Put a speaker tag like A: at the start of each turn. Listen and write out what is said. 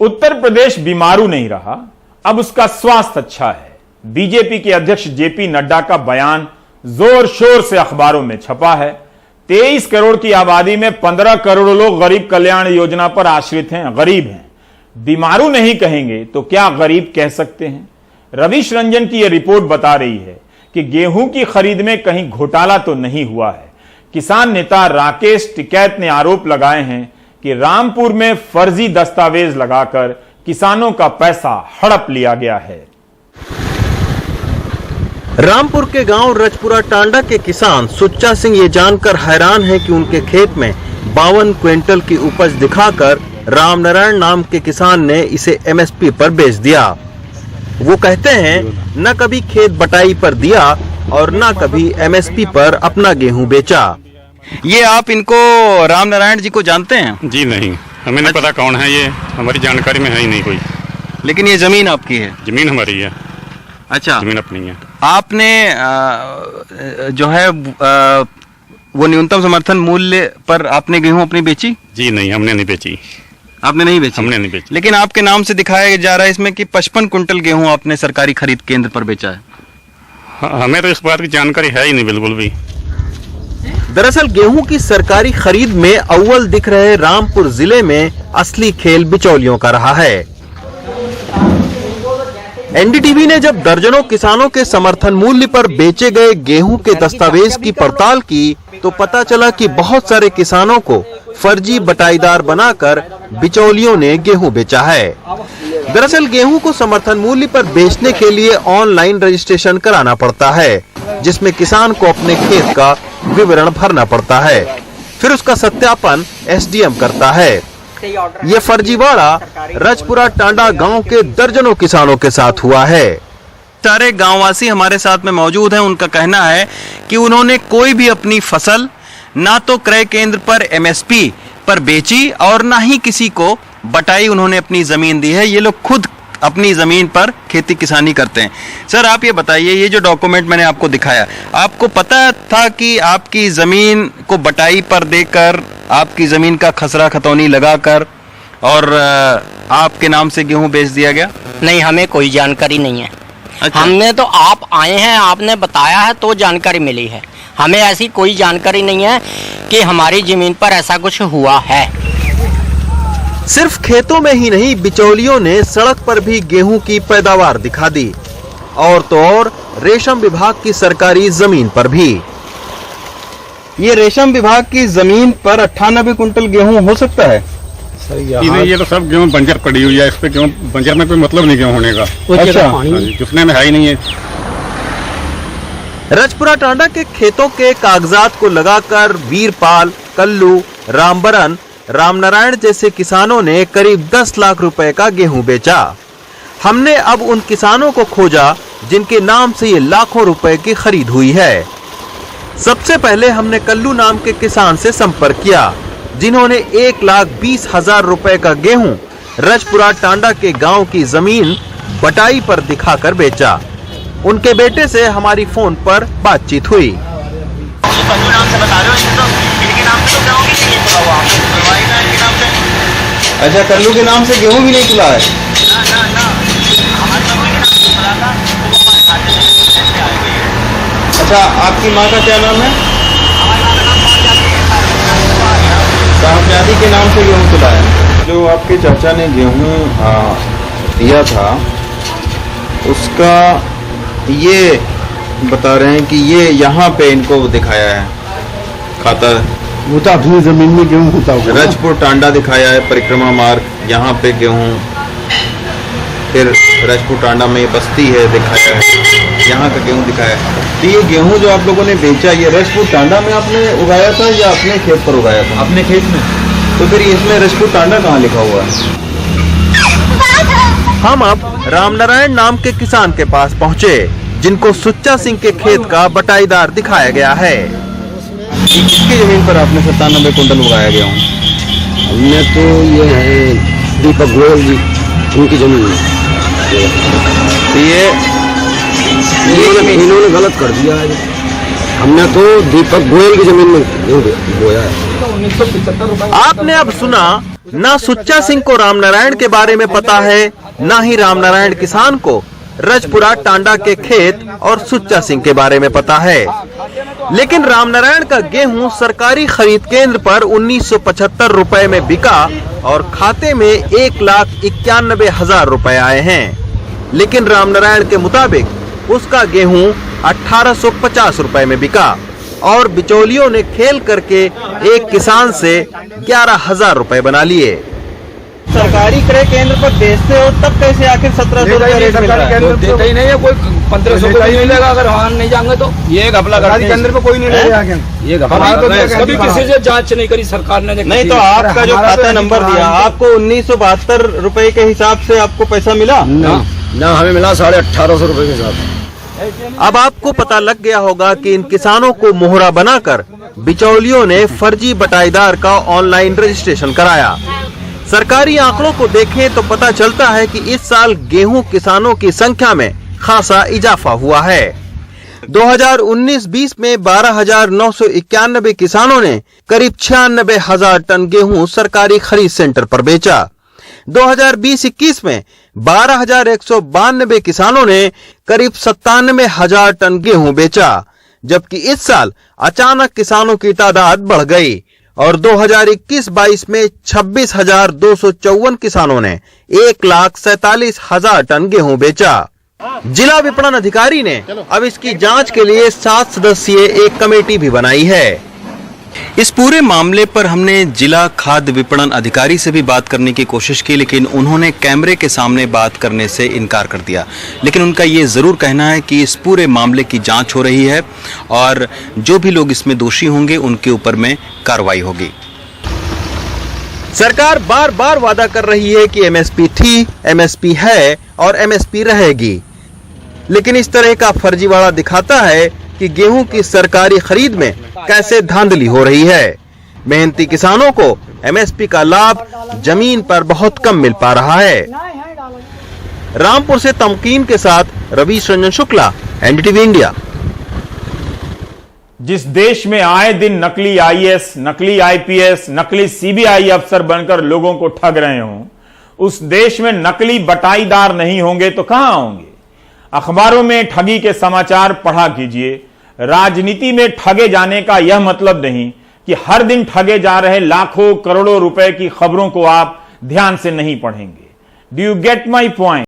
A: उत्तर प्रदेश बीमारू नहीं रहा, अब उसका स्वास्थ्य अच्छा है। बीजेपी के अध्यक्ष जेपी नड्डा का बयान जोर शोर से अखबारों में छपा है। 23 करोड़ की आबादी में 15 करोड़ लोग गरीब कल्याण योजना पर आश्रित हैं, गरीब हैं। बीमारू नहीं कहेंगे तो क्या गरीब कह सकते हैं? रविश रंजन की यह रिपोर्ट बता रही है कि गेहूं की खरीद में कहीं घोटाला तो नहीं हुआ है। किसान नेता राकेश टिकैत ने आरोप लगाए हैं कि रामपुर में फर्जी दस्तावेज लगाकर किसानों का पैसा हड़प लिया गया है।
B: रामपुर के गांव रजपुरा टांडा के किसान सुच्चा सिंह ये जानकर हैरान है कि उनके खेत में 52 क्विंटल की उपज दिखाकर रामनारायण नाम के किसान ने इसे एमएसपी पर बेच दिया। वो कहते हैं न कभी खेत बटाई पर दिया और न कभी एमएसपी पर अपना गेहूं बेचा।
C: ये आप इनको रामनारायण जी को जानते हैं?
D: जी नहीं, हमें नहीं पता कौन है ये, हमारी जानकारी में है ही नहीं कोई।
C: लेकिन ये जमीन आपकी है?
D: जमीन हमारी है।
C: अच्छा,
D: जमीन अपनी है।
C: आपने जो है वो न्यूनतम समर्थन मूल्य पर आपने गेहूं अपनी बेची?
D: जी नहीं, हमने नहीं बेची।
C: आपने नहीं बेची?
D: हमने नहीं बेची।
C: लेकिन आपके नाम से दिखाया जा रहा है इसमें कि 55 कुंटल गेहूं आपने सरकारी खरीद केंद्र पर बेचा है।
D: हमें तो इस बात की जानकारी है ही नहीं बिल्कुल भी।
B: दरअसल गेहूं की सरकारी खरीद में अव्वल दिख रहे रामपुर जिले में असली खेल बिचौलियों का रहा है। एनडीटीवी ने जब दर्जनों किसानों के समर्थन मूल्य पर बेचे गए गेहूं के दस्तावेज की पड़ताल की तो पता चला कि बहुत सारे किसानों को फर्जी बटाईदार बनाकर बिचौलियों ने गेहूं बेचा है। दरअसल गेहूं को समर्थन मूल्य पर बेचने के लिए ऑनलाइन रजिस्ट्रेशन कराना पड़ता है, जिसमें किसान को अपने खेत का विवरण भरना पड़ता है। फिर उसका सत्यापन एसडीएम करता है। ये फर्जीवाड़ा रजपुरा टांडा गांव के दर्जनों किसानों के साथ हुआ है।
C: सारे गांववासी हमारे साथ में मौजूद हैं। उनका कहना है कि उन्होंने कोई भी अपनी फसल ना तो क्रय केंद्र पर एमएसपी पर बेची और ना ही किसी को बटाई उन्होंने अपनी जमीन दी है। ये लोग खुद अपनी जमीन पर खेती किसानी करते हैं। सर, आप ये बताइए, ये जो डॉक्यूमेंट मैंने आपको दिखाया, आपको पता था कि आपकी जमीन को बटाई पर देकर, आपकी जमीन का खसरा खतौनी लगाकर और आपके नाम से गेहूं बेच दिया गया?
E: नहीं, हमें कोई जानकारी नहीं है।
C: अच्छा।
E: हमने तो आप आए हैं, आपने बताया है तो जानकारी मिली है। हमें ऐसी कोई जानकारी नहीं है कि हमारी जमीन पर ऐसा कुछ हुआ है।
B: सिर्फ खेतों में ही नहीं, बिचौलियों ने सड़क पर भी गेहूं की पैदावार दिखा दी, और तो और रेशम विभाग की सरकारी जमीन पर भी।
C: ये रेशम विभाग की जमीन पर 98 कुंटल गेहूं हो सकता है?
D: ये तो सब गेहूं बंजर पड़ी हुई है। इस पे गेहूं बंजर में कोई मतलब नहीं गेहूं होने का।
C: अच्छा,
D: जुटने में है ही नहीं है।
B: रजपुरा टांडा के खेतों के कागजात को लगाकर वीरपाल, कल्लू, रामबरन, रामनारायण जैसे किसानों ने करीब 10 लाख रुपए का गेहूं बेचा। हमने अब उन किसानों को खोजा जिनके नाम से ये लाखों रुपए की खरीद हुई है। सबसे पहले हमने कल्लू नाम के किसान से संपर्क किया, जिन्होंने 1,20,000 रुपए का गेहूं रजपुरा टांडा के गांव की जमीन बटाई पर दिखाकर बेचा। उनके बेटे से हमारी फोन पर बातचीत हुई।
C: कल्लू नाम से बता रहे हो, इनके नाम से तो गेहूं भी नहीं तुला हुआ, इनके नाम से। अच्छा, कल्लू के नाम से गेहूं भी नहीं तुला है? ना, हमारे के नाम से तुला था। अच्छा, आपकी माँ का क्या नाम है? हमारी माँ का नाम साहबजादी के नाम से गेहूं तुला है।
F: जो आपके चाचा ने गेहूं दिया था, उसका ये बता रहे हैं कि ये यहाँ पे इनको दिखाया है खाता।
G: वो तो अपनी जमीन में गेहूं होता होगा।
F: रजपुर टांडा दिखाया है, परिक्रमा मार्ग, यहाँ पे गेहूं। फिर रजपुर टांडा में बस्ती है दिखाया है, यहाँ का गेहूं दिखाया है। तो ये गेहूं जो आप लोगों ने बेचा, ये रजपुर टांडा में आपने उगाया था या अपने खेत पर उगाया था?
C: अपने खेत में।
F: तो फिर इसमें रजपुर टांडा कहाँ लिखा हुआ है?
B: हम अब रामनारायण नाम के किसान के पास पहुँचे, जिनको सुच्चा सिंह के खेत का बटाईदार दिखाया गया है।
F: किसकी जमीन पर आपने 97 कुंटल उगाया गया हूँ?
G: हमने तो ये है दीपक गोयल जी, उनकी जमीन है।
F: तो ये
G: इन्होंने गलत कर दिया है। हमने तो दीपक गोयल की जमीन में बोया है।
B: आपने अब सुना ना सुच्चा सिंह को रामनारायण के बारे में पता है, ना ही रामनारायण किसान को रजपुरा टांडा के खेत और सुच्चा सिंह के बारे में पता है। लेकिन रामनारायण का गेहूं सरकारी खरीद केंद्र पर 1975 रुपए में बिका और खाते में 1,91,000 रुपए आए हैं। लेकिन रामनारायण के मुताबिक उसका गेहूं 1850 रुपए में बिका और बिचौलियों ने खेल करके एक किसान से 11,000 रुपए बना लिए। सरकारी क्रय केंद्र पर बेचते हो तब कैसे आखिर 1700 रुपए रेट मिल रहा है?
G: देता ही नहीं है कोई, 1500 का नहीं मिलेगा अगर वहाँ नहीं जाएंगे तो।
D: ये घपला करते हैं।
G: केंद्र पे कोई नहीं लेगा, ये कभी किसी से जांच नहीं करी सरकार ने।
B: नहीं तो आपका जो खाता नंबर दिया, आपको 1972 रुपए के हिसाब से आपको पैसा मिला?
G: ना हमें मिला 1850 रुपए के हिसाब।
B: अब आपको पता लग गया होगा कि इन किसानों को मोहरा बनाकर बिचौलियों ने फर्जी बटाईदार का ऑनलाइन रजिस्ट्रेशन कराया। सरकारी आंकड़ों को देखें तो पता चलता है कि इस साल गेहूं किसानों की संख्या में खासा इजाफा हुआ है। 2019-20 में 12,991 किसानों ने करीब 96,000 टन गेहूं सरकारी खरीद सेंटर पर बेचा। 2020-21 में 12,192 किसानों ने करीब 97,000 टन गेहूं बेचा, जबकि इस साल अचानक किसानों की तादाद बढ़ गई और 2021-22 में 26,254 किसानों ने 1,47,000 टन गेहूं बेचा। जिला विपणन अधिकारी ने अब इसकी जांच के लिए 7 सदस्यीय एक कमेटी भी बनाई है।
C: इस पूरे मामले पर हमने जिला खाद्य विपणन अधिकारी से भी बात करने की कोशिश की, लेकिन उन्होंने कैमरे के सामने बात करने से इनकार कर दिया। लेकिन उनका ये जरूर कहना है कि इस पूरे मामले की जांच हो रही है और जो भी लोग इसमें दोषी होंगे उनके ऊपर में कार्रवाई होगी।
B: सरकार बार बार वादा कर रही है कि एमएसपी थी, एमएसपी है और एमएसपी रहेगी, लेकिन इस तरह का फर्जीवाड़ा दिखाता है कि गेहूं की सरकारी खरीद में कैसे धांधली हो रही है। मेहनती किसानों को एमएसपी का लाभ जमीन पर बहुत कम मिल पा रहा है। रामपुर से तमकीन के साथ रवीश रंजन शुक्ला, एनडीटीवी इंडिया।
A: जिस देश में आए दिन नकली आईएएस, नकली आईपीएस, नकली सीबीआई अफसर बनकर लोगों को ठग रहे हों, उस देश में नकली बटाईदार नहीं होंगे तो कहां होंगे? अखबारों में ठगी के समाचार पढ़ा कीजिए। राजनीति में ठगे जाने का यह मतलब नहीं कि हर दिन ठगे जा रहे लाखों करोड़ों रुपए की खबरों को आप ध्यान से नहीं पढ़ेंगे। Do you get my point?